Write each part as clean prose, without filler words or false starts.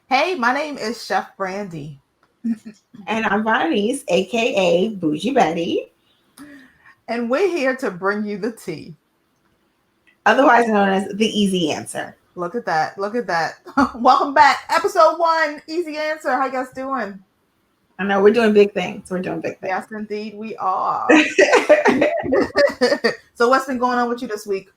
Hey, my name is Chef Brandy, And I'm Bonnie's, aka Bougie Betty, and we're here to bring you the tea. otherwise known as the easy answer. Look at that. Look at that. Welcome back. Episode one. Easy answer. How you guys doing? I know we're doing big things. We're doing big Yes, things. indeed, we are. So, what's been going on with you this week?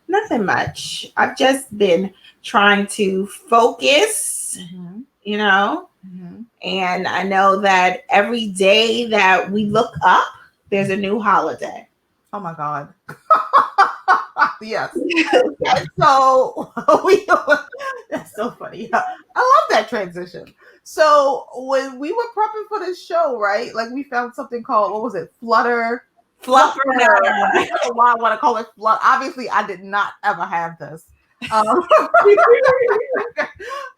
Nothing much. I've just been trying to focus, Mm-hmm. you know, Mm-hmm. and I know that every day that we look up, there's a new holiday. Oh my God. Yes. And so we that's so funny. I love that transition. So when we were prepping for this show, right? Like we found something called what was it? Fluffer. I Fluffernutter. don't know why I want to call it flutter. Obviously, I did not ever have this. Um,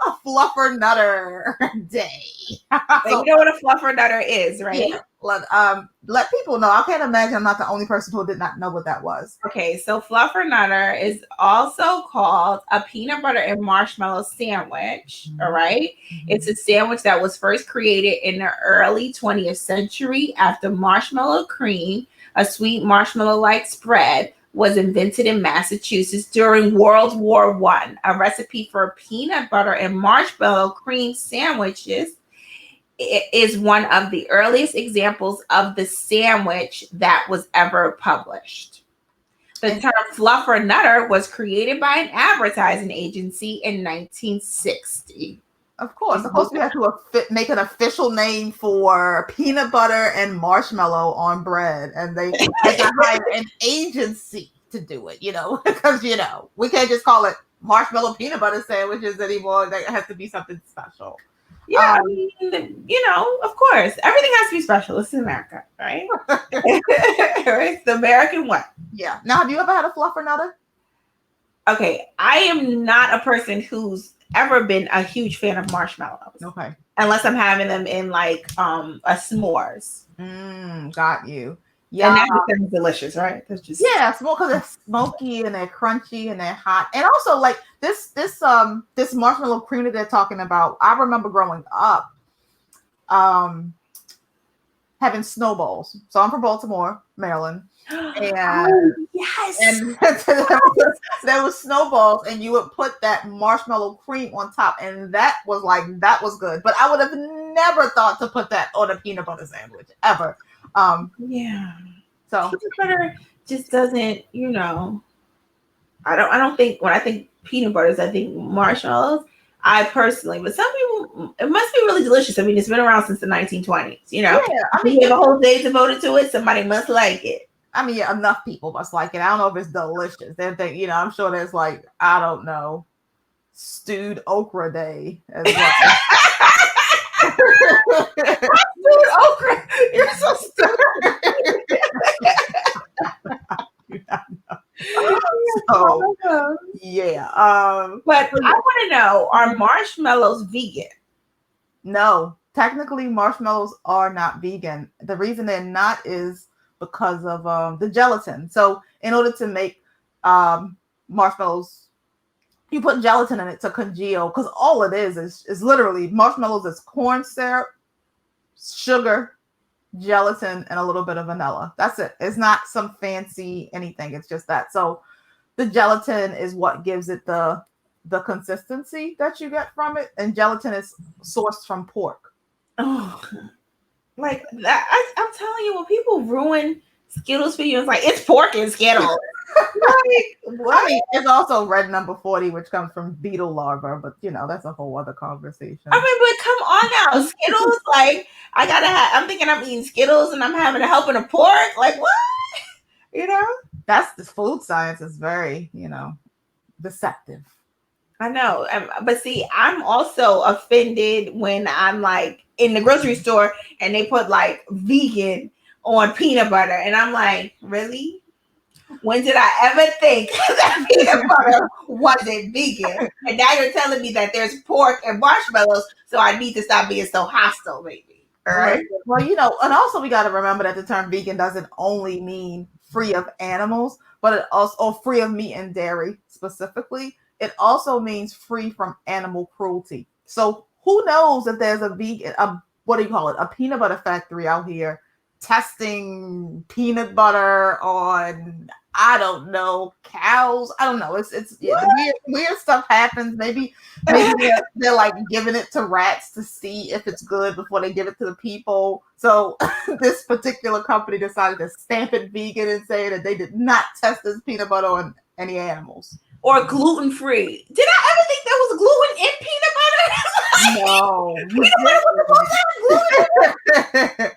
a fluffer nutter day. And So you know what a fluffernutter is, yeah, right? let people know. I can't imagine I'm not the only person who did not know what that was. Okay, so Fluffernutter is also called a peanut butter and marshmallow sandwich. All Mhm. right. It's a sandwich that was first created in the early 20th century after marshmallow cream, a sweet marshmallow like spread, was invented in Massachusetts during World War One. A recipe for peanut butter and marshmallow cream sandwiches is one of the earliest examples of the sandwich that was ever published. The And term fluffer nutter was created by an advertising agency in 1960. of course, we have to make an official name for peanut butter and marshmallow on bread, and they had to hire an agency to do it. Because we can't just call it marshmallow peanut butter sandwiches anymore. That has to be something special. Yeah, I Um, mean, of course, everything has to be special. This is America, right? It's the American way. yeah. Now, have you ever had a fluffer nutter? Okay, I am not a person who's ever been a huge fan of marshmallows Okay. unless I'm having them in like a s'mores, Got you. and Yeah, that becomes delicious, right? That's just yeah, smoke because they're smoky and they're crunchy and they're hot, and also like this marshmallow cream that they're talking about. I remember growing up, um, having snowballs. So I'm from Baltimore, Maryland, and oh yes. and there was snowballs, and you would put that marshmallow cream on top, and that was good. But I would have never thought to put that on a peanut butter sandwich ever. Um, Yeah. so Peanut butter just doesn't, I don't think when I think peanut butters, I think marshmallows. I personally, but some people it must be really delicious. I mean, it's been around since the 1920s, yeah, I mean, We have a whole day devoted to it. Somebody must like it. yeah, enough people must like it. I don't know if it's delicious. I'm sure there's like, I don't know, stewed okra day as well. Dude, okra, you're so stupid. So yeah. But I want to know, are marshmallows vegan? No, technically marshmallows are not vegan. The reason they're not is because of the gelatin. So in order to make marshmallows, you put gelatin in it to congeal, because all it is literally marshmallows is corn syrup, sugar, gelatin, and a little bit of vanilla. That's it. It's not some fancy anything. It's just that. So the gelatin is what gives it the consistency that you get from it, and gelatin is sourced from pork. Oh, like that. I'm telling you, when people ruin Skittles for you, it's like it's pork and Skittles. Like I what? mean, it's also red number 40, which comes from beetle larva, but that's a whole other I conversation. mean, but come on now, Skittles. Like I gotta have. I'm thinking I'm eating Skittles and I'm having a helping of pork. Like what? You know? That's the food science is very, deceptive. I know. But see, I'm also offended when I'm like in the grocery store and they put like vegan on peanut butter, and I'm like, really? When did I ever think that peanut butter wasn't vegan? And now you're telling me that there's pork and marshmallows, so I need to stop being so hostile, maybe. All right. Well, and also we got to remember that the term vegan doesn't only mean free of animals, but it also or free of meat and dairy specifically. It also means free from animal cruelty. So who knows if there's a vegan, what do you call it, a peanut butter factory out here testing peanut butter on, I don't know, cows. I don't know. It's yeah, weird stuff happens. Maybe they're like giving it to rats to see if it's good before they give it to the people. So this particular company decided to stamp it vegan and say that they did not test this peanut butter on any animals. Or gluten free. Did I ever think there was gluten in peanut butter? No. Peanut butter was supposed to have gluten.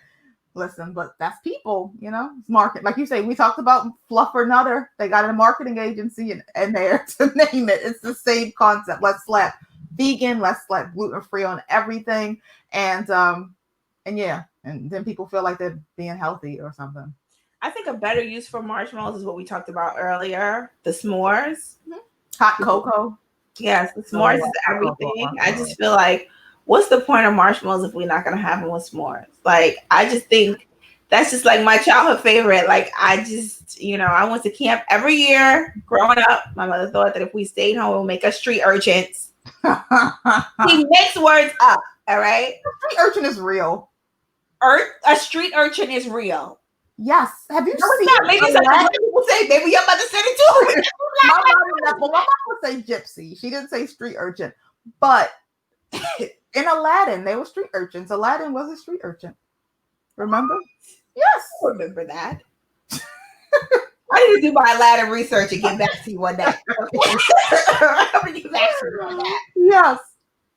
Listen, but that's people, it's market. Like you say, we talked about Fluffernutter. They got a marketing agency in there to name it. It's the same concept. Let's slap vegan, let's slap gluten-free on everything. And yeah, and then people feel like they're being healthy or something. I think a better use for marshmallows is what we talked about earlier, the s'mores. Hot cocoa. Yes, the s'mores is everything. I just feel like, what's the point of marshmallows if we're not going to have them with s'mores? Like, I just think that's just like my childhood favorite. Like, I just, I went to camp every year growing up. My mother thought that if we stayed home, it would make us street urchins. He makes words up, all right? Street urchin is real. A street urchin is real. Yes. Have you seen maybe some people say, maybe your mother said it too. my mom would say gypsy. She didn't say street urchin. But in Aladdin, they were street urchins. Aladdin was a street urchin. Remember? Yes. I remember that. I need to do my Aladdin research and get back to you on that. I'm going to get back to you on that. Yes.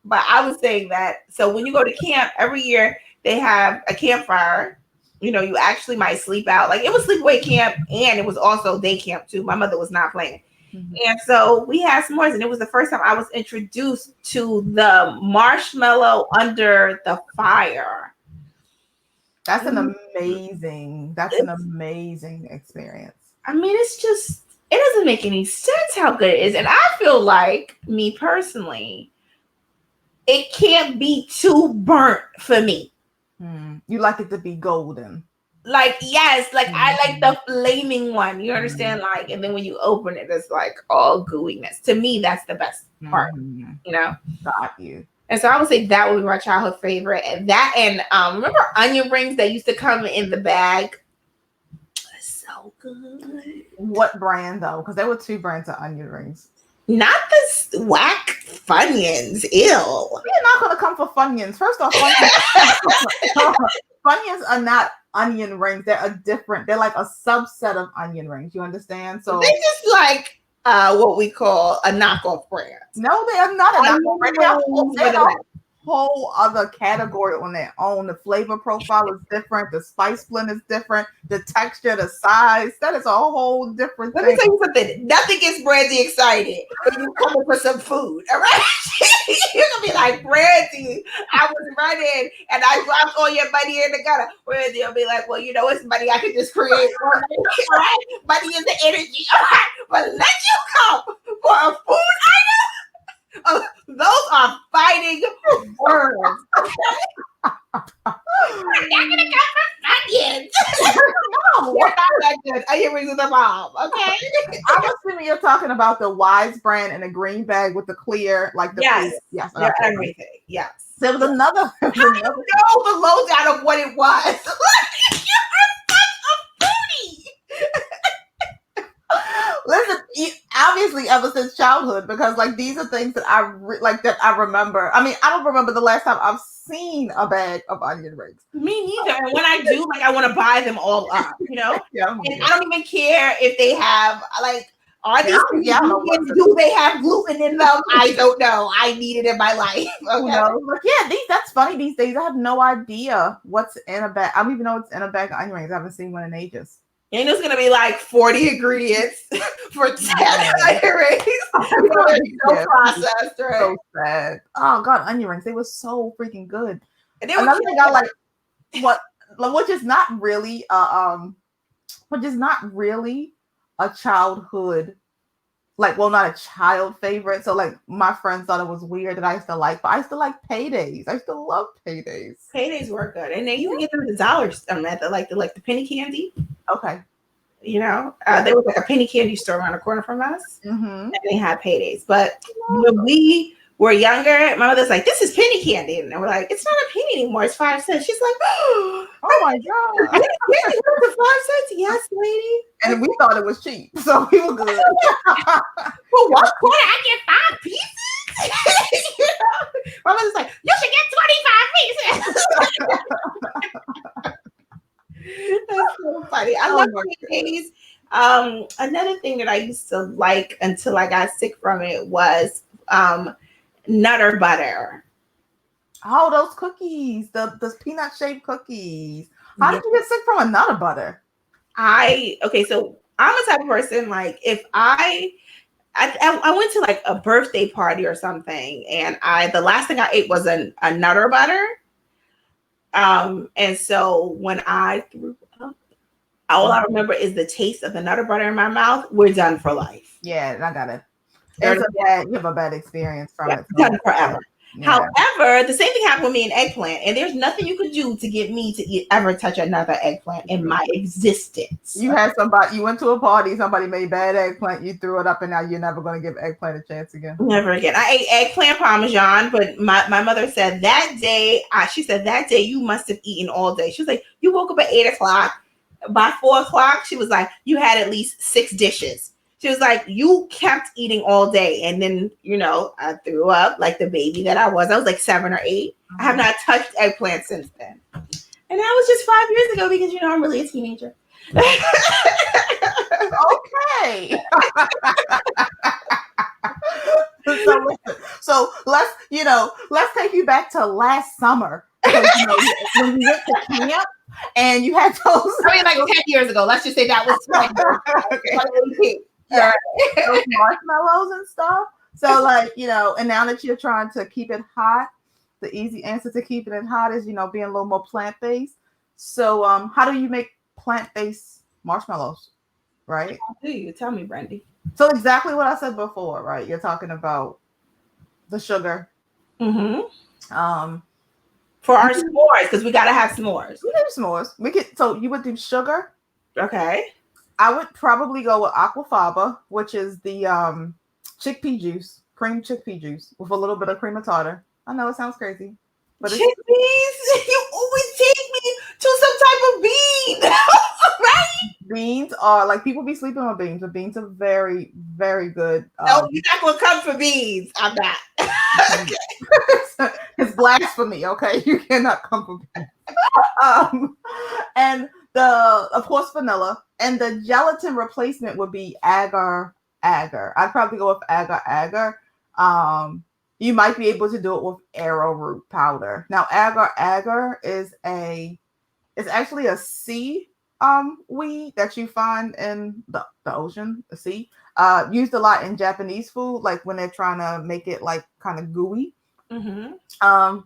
But I was saying that, so when you go to camp, every year they have a campfire. You actually might sleep out. Like, it was sleepaway camp, and it was also day camp too. My mother was not playing. Mm-hmm. And so we had s'mores, and it was the first time I was introduced to the marshmallow under the fire. That's an amazing experience. I mean, it's just, it doesn't make any sense how good it is. And I feel like, me personally, it can't be too burnt for me. You like it to be golden. Like, yes, like I like the flaming one. You understand? Like, and then when you open it, it's like all gooiness. To me, that's the best part. Got you. And so I would say that would be my childhood favorite. And that, and remember onion rings that used to come in the bag? So good. What brand though? Because there were 2 brands of onion rings. Not the whack Funyuns. Ew. We're not going to come for Funyuns. First off, Funyuns are not onion rings. They're like a subset of onion rings. You understand? So they're just like what we call a knockoff brand. No, they are not a knockoff brand. They're a whole other category on their own. The flavor profile is different. The spice blend is different. The texture, the size, that is a whole different thing. Let me tell you something. Nothing gets Brandy excited when you come for some food. All right? You're going to be like, Brandy, I was running and I dropped all your money in the gutter. Brandy will be like, well, it's money I could just create. All right? Money is the energy. All right? But let you come for a food item. Those are fighting words. You're not gonna come from onions. No, we're not that good. Onion rings with the bomb, okay? I'm assuming you're talking about the Wise brand in a green bag with the clear, like the yes, clear. Yes, okay. Everything. Yes. There was another. How do you know the lowdown of what it was? You're such a foodie. Listen, obviously ever since childhood, because like these are things that that I remember. I mean, I don't remember the last time I've seen a bag of onion rings. Me neither. And when I do, like, I want to buy them all up, Yeah, and I don't even care if they have are these do they have gluten in them? I don't know. I need it in my life. Okay? That's funny these days. I have no idea what's in a bag. I don't even know what's in a bag of onion rings. I haven't seen one in ages. And it's going to be like 40 ingredients for 10 onion rings. So processed, right? So sad. Oh, God, onion rings. They were so freaking good. And another thing I like, which is not really a childhood, not a child favorite. So, like, my friends thought it was weird that I used to like, but I used to like paydays. I used to love paydays. Paydays were good. And then you can get them at the dollar store, like the penny candy. Okay. There was like a penny candy store around the corner from us, mm-hmm. and they had paydays. But when we were younger, my mother's like, "This is penny candy," and we're like, "It's not a penny anymore. It's 5 cents." She's like, "Oh, Oh my God. penny candy worth of 5 cents?" Yes, lady. And we thought it was cheap, so we were good. For 1 quarter, I get 5 pieces. You know? My mother's like, "You should get 25 pieces." That's so funny. I love candies. Another thing that I used to like until I got sick from it was Nutter butter. Oh, those cookies, those peanut shaped cookies. How did you get sick from a Nutter butter? Okay, so I'm a type of person, like, if I went to like a birthday party or something, and the last thing I ate was a Nutter butter. And so when I threw up, all I remember is the taste of the Nutter butter in my mouth. We're done for life. Yeah, I got it. You have a bad experience from it. Done forever. Yeah. However, the same thing happened with me in eggplant, and there's nothing you could do to get me to ever touch another eggplant in my existence. You had you went to a party, somebody made bad eggplant, you threw it up, and now you're never going to give eggplant a chance again. Never again. I ate eggplant parmesan, but my mother said that day, she said that day you must have eaten all day. She was like, you woke up at 8 o'clock. By 4 o'clock, she was like, you had at least 6 dishes. She was like, you kept eating all day. And then, I threw up like the baby that I was. I was like 7 or 8. Mm-hmm. I have not touched eggplant since then. And that was just 5 years ago because, I'm really a teenager. Okay. So let's take you back to last summer. Because, when you went to camp and you had those. I mean, like 10 years ago. Let's just say that was 20 okay. Yeah, those marshmallows and stuff. So, and now that you're trying to keep it hot, the easy answer to keeping it hot is, being a little more plant-based. So, how do you make plant-based marshmallows, right? How do you? Tell me, Brandy. So, exactly what I said before, right? You're talking about the sugar. Mm-hmm. For our s'mores, because we gotta have s'mores. We do s'mores. So you would do sugar. Okay. I would probably go with aquafaba, which is the chickpea juice, cream chickpea juice with a little bit of cream of tartar. I know it sounds crazy, but chickpeas. You always take me to some type of bean, right? Beans are like people be sleeping on beans, but beans are very, very good. No, you're not gonna come for beans. I'm not. It's blasphemy. Okay, you cannot come for beans. And of course, vanilla, and the gelatin replacement would be agar agar. I'd probably go with agar agar. You might be able to do it with arrowroot powder. Now, agar agar is actually a sea weed that you find in the ocean, the sea. Used a lot in Japanese food, like when they're trying to make it like kind of gooey. Mm-hmm.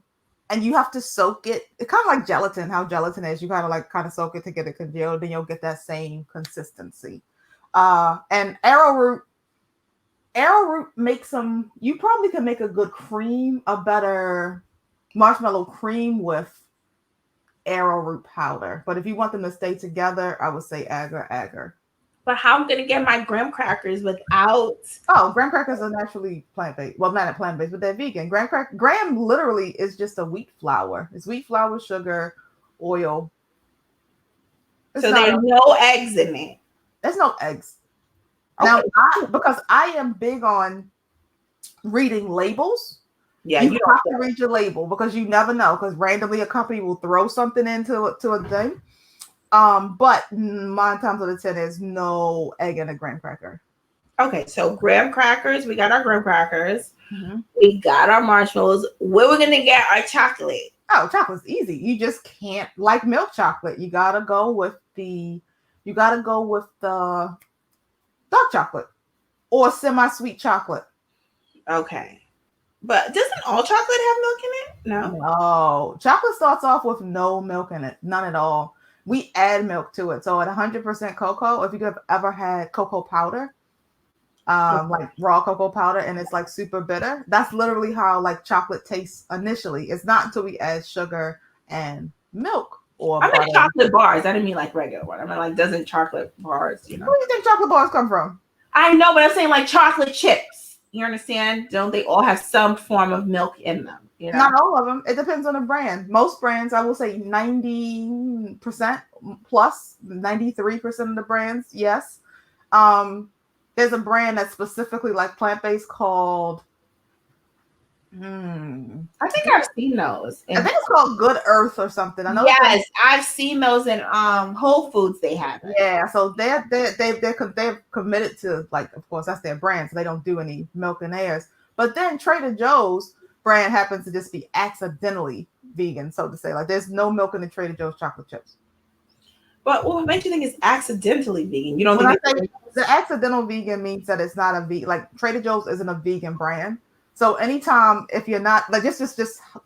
And you have to soak it. It's kind of like gelatin, how gelatin is. You kind of soak it to get it congealed, then you'll get that same consistency. And arrowroot makes some. You probably can make a good cream, a better marshmallow cream with arrowroot powder. But if you want them to stay together, I would say agar agar. But how I'm gonna get my graham crackers without? Oh, graham crackers are naturally plant-based. Well, not plant-based, but they're vegan. Graham literally is just a wheat flour. It's wheat flour, sugar, oil. So there's no eggs in it. There's no eggs. Okay. Now, because I am big on reading labels. Yeah, you have to read your label because you never know. Because randomly a company will throw something into a thing. But 9 times out of 10 there's no egg in a graham cracker. Okay, so graham crackers, we got our graham crackers. Mm-hmm. We got our marshmallows. Where we're gonna get our chocolate? Oh, chocolate's easy. You just can't like milk chocolate. You gotta go with the dark chocolate or semi-sweet chocolate. Okay. But doesn't all chocolate have milk in it? No. Chocolate starts off with no milk in it. None at all. We add milk to it. So at 100% cocoa, if you have ever had cocoa powder, like raw cocoa powder, and it's like super bitter, that's literally how like chocolate tastes initially. It's not until we add sugar and milk or I meant chocolate bars. I didn't mean like regular one. I mean like doesn't chocolate bars, Where do you think chocolate bars come from? I know, but I'm saying like chocolate chips. You understand? Don't they all have some form of milk in them? You know? Not all of them. It depends on the brand. Most brands, I will say 90% plus, 93% of the brands, yes. There's a brand that's specifically like plant-based called I think I've seen those. I think it's called Good Earth or something. I know. Yes, I've seen those in Whole Foods. They have it. Yeah, so they're committed to, like, of course that's their brand, so they don't do any milk and airs. But then Trader Joe's brand happens to just be accidentally vegan, so to say. Like, there's no milk in the Trader Joe's chocolate chips. But what makes you think it's accidentally vegan? You don't When I think say the accidental vegan means that it's not a vegan. Like, Trader Joe's isn't a vegan brand. So anytime, if you're not, like, just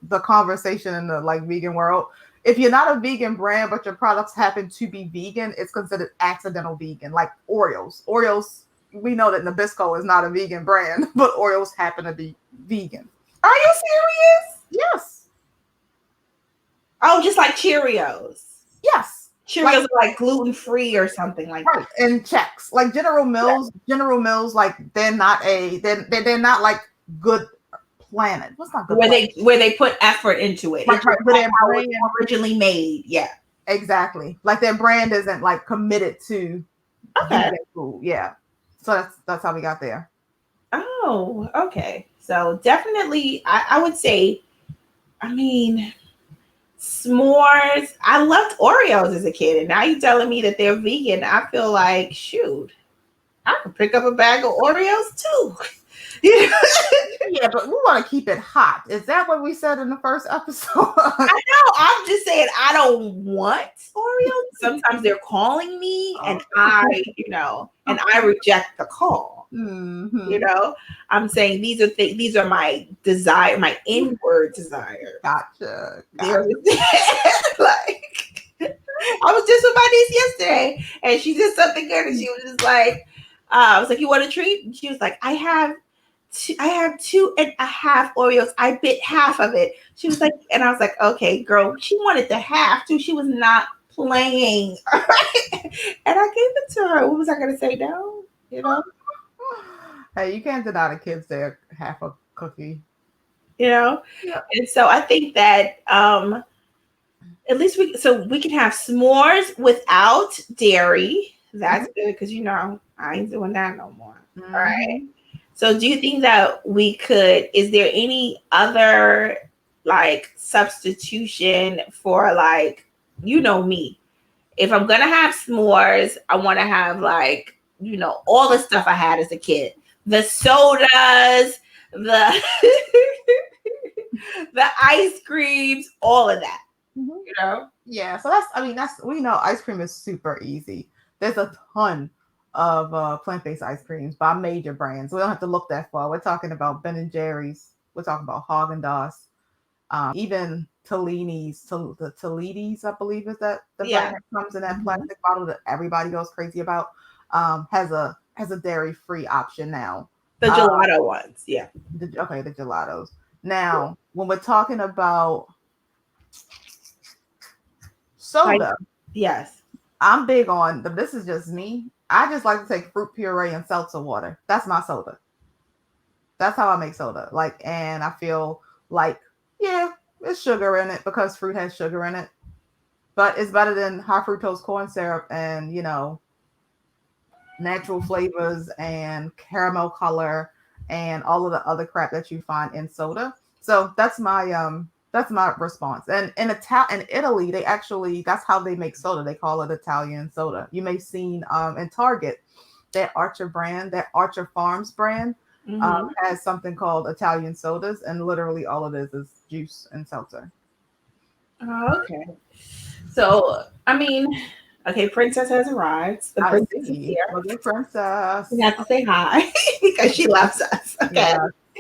the conversation in the, like, vegan world, if you're not a vegan brand but your products happen to be vegan, it's considered accidental vegan. Like Oreos, we know that Nabisco is not a vegan brand, but Oreos happen to be vegan. Are you serious? Yes. Oh, just like Cheerios. Yes. Cheerios are like gluten free or something like that. And checks, like General Mills, like they're not like Good Planet. What's not Good Planet? Where they put effort into it. Right, it's like how it was originally made. Yeah. Exactly. Like, their brand isn't like committed to vegan food. Yeah. So that's how we got there. Oh, okay. So definitely I would say, I mean, s'mores. I loved Oreos as a kid, and now you're telling me that they're vegan. I feel like, shoot, I could pick up a bag of Oreos too. Yeah, but we want to keep it hot. Is that what we said in the first episode? I know. I'm just saying I don't want Oreos. Sometimes they're calling me, and I reject the call. Mm-hmm. You know, I'm saying these are my desire, my inward desire. Gotcha. Like, I was just with my niece yesterday, and she did something good, and she was just like, I was like, "You want a treat?" And she was like, I have 2.5 Oreos. I bit half of it. She was like, and I was like, okay, girl. She wanted the half too. She was not playing. And I gave it to her. What was I going to say? No, you know. Hey, you can't deny the kids their half a cookie. You know, yeah. And so I think that at least we can have s'mores without dairy. That's good, because I ain't doing that no more. Mm-hmm. All right. So do you think that we could, is there any other like substitution for, like, me, if I'm going to have s'mores, I want to have, like, all the stuff I had as a kid, the sodas, the, the ice creams, all of that, Yeah. So we know ice cream is super easy. There's a ton of plant-based ice creams by major brands. We don't have to look that far. We're talking about Ben & Jerry's. We're talking about Haagen-Dazs. Even Tellini's, the Tellini's, I believe is that the brand that comes in that plastic bottle that everybody goes crazy about. Has a dairy-free option now. The gelato ones, yeah. The gelatos. Now, when we're talking about soda, yes. I'm big on, but this is just me. I just like to take fruit puree and seltzer water. That's my soda. That's how I make soda. Like, and I feel like, yeah, there's sugar in it because fruit has sugar in it. But it's better than high fructose corn syrup and, natural flavors and caramel color and all of the other crap that you find in soda. So that's my response. And in Italy, they actually, that's how they make soda. They call it Italian soda. You may have seen in Target, that Archer Farms brand has something called Italian sodas, and literally all it is juice and seltzer. Oh, okay. So, okay, Princess has arrived. The princess is here. The princess. We have to say hi because she loves us. Okay.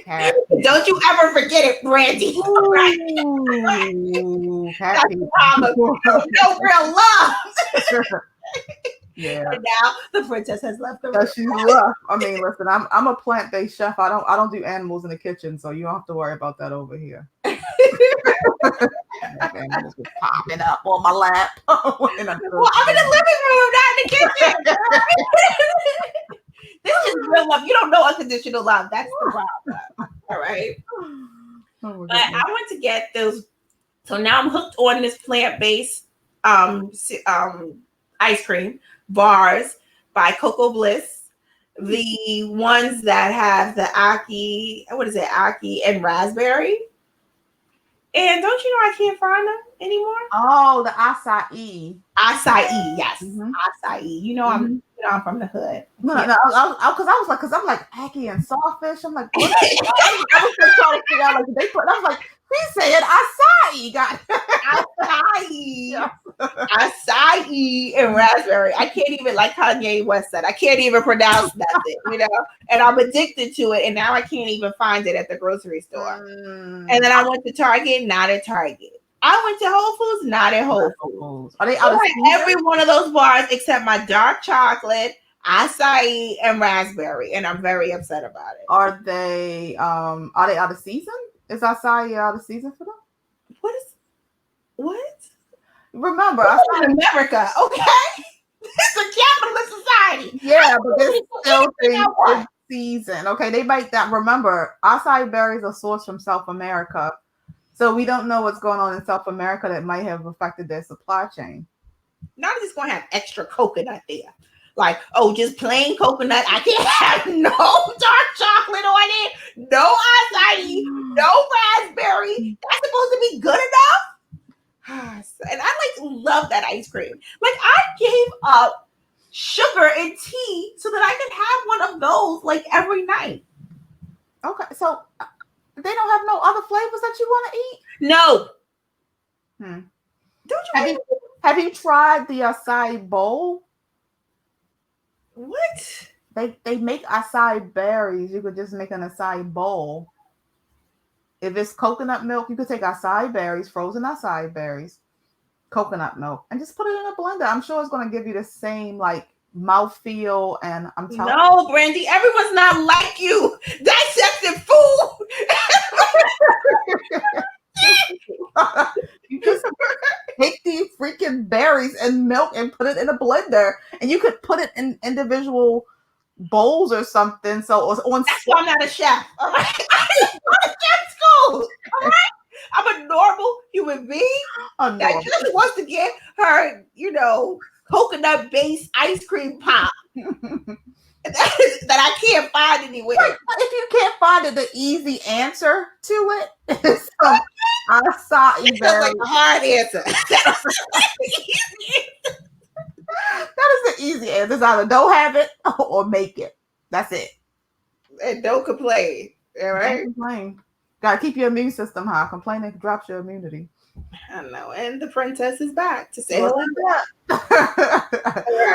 Yeah. Don't you ever forget it, Brandy. Ooh, happy. No real love. Yeah. And now the princess has left the room. She's left. Listen, I'm a plant-based chef. I don't do animals in the kitchen, so you don't have to worry about that over here. Animals just popping up on my lap. Well, I'm in the living room, not in the kitchen. This is real love. You don't know unconditional love. That's the problem. All right. Oh my But I goodness. want to get those. So now I'm hooked on this plant-based ice cream bars by Cocoa Bliss. The ones that have the Aki, what is it, Aki and raspberry. And don't you know I can't find them anymore? Oh, the acai. Acai, yes, Mm-hmm. acai. Mm-hmm. I'm from the hood. No, no, because I'm like Aki and sawfish. I'm like, what? I was just trying to figure out like they put. I was like, he said acai. Got Acai, yeah. acai and raspberry. I can't even, like Kanye West said, I can't even pronounce nothing, And I'm addicted to it, and now I can't even find it at the grocery store. And then I went to Target, not at Target. I went to Whole Foods, not at Whole Foods. Are they out of every one of those bars except my dark chocolate, acai, and raspberry, and I'm very upset about it. Are they out of season? Is acai out of season for them? What? Remember, acai in America, okay? It's a capitalist society. Yeah, but there's still things in season. Okay, they might that. Remember, acai berries are sourced from South America. So we don't know what's going on in South America that might have affected their supply chain. Not just going to have extra coconut there. Like, oh, just plain coconut. I can't have no dark chocolate on it, no acai, no raspberry. That's supposed to be good enough. And I love that ice cream. Like, I gave up sugar and tea so that I could have one of those like every night. Okay, so they don't have no other flavors that you want to eat? No. Don't you have you tried the acai bowl? What? They make acai berries. You could just make an acai bowl. If it's coconut milk, you could take acai berries, frozen acai berries, coconut milk, and just put it in a blender. I'm sure it's going to give you the same like mouthfeel. And I'm telling no, Brandy, everyone's not like you. Dissected food. You just take these freaking berries and milk and put it in a blender, and you could put it in individual bowls or something. So that's why I'm not a chef. All right, I didn't go to chef school. All right, I'm a normal human being that just wants to get her, coconut-based ice cream pop. that I can't find anywhere. If you can't find it, the easy answer to it is acai berry. Like a hard answer. That is the easy answer. It's either don't have it or make it. That's it. And don't complain. All right. Don't complain. Gotta keep your immune system high. Complaining drops your immunity. I know. And the princess is back to say hello. All All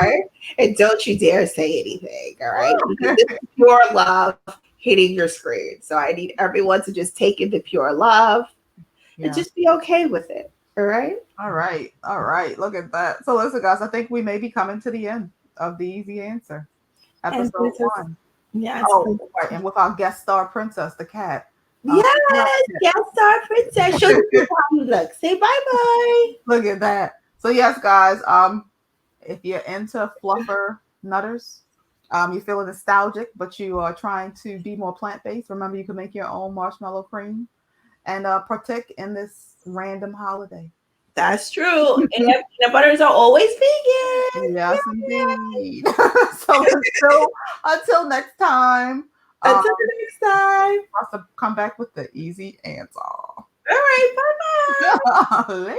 right. And don't you dare say anything. All right. Because this is pure love hitting your screen. So I need everyone to just take in the pure love and just be okay with it. All right. All right. All right. Look at that. So listen, guys, I think we may be coming to the end of the easy answer. Episode 1. Yes. Oh, right. And with our guest star princess, the cat. Yes, guest star princess. Show you how you look. Say bye-bye. Look at that. So yes, guys, if you're into Fluffernutters, you're feeling nostalgic, but you are trying to be more plant-based, remember you can make your own marshmallow cream and partake in this random holiday. That's true. And peanut butters are always vegan. Yes, indeed. So until next time. Until the next time. I'll come back with the easy answer. All right. Bye-bye. Later.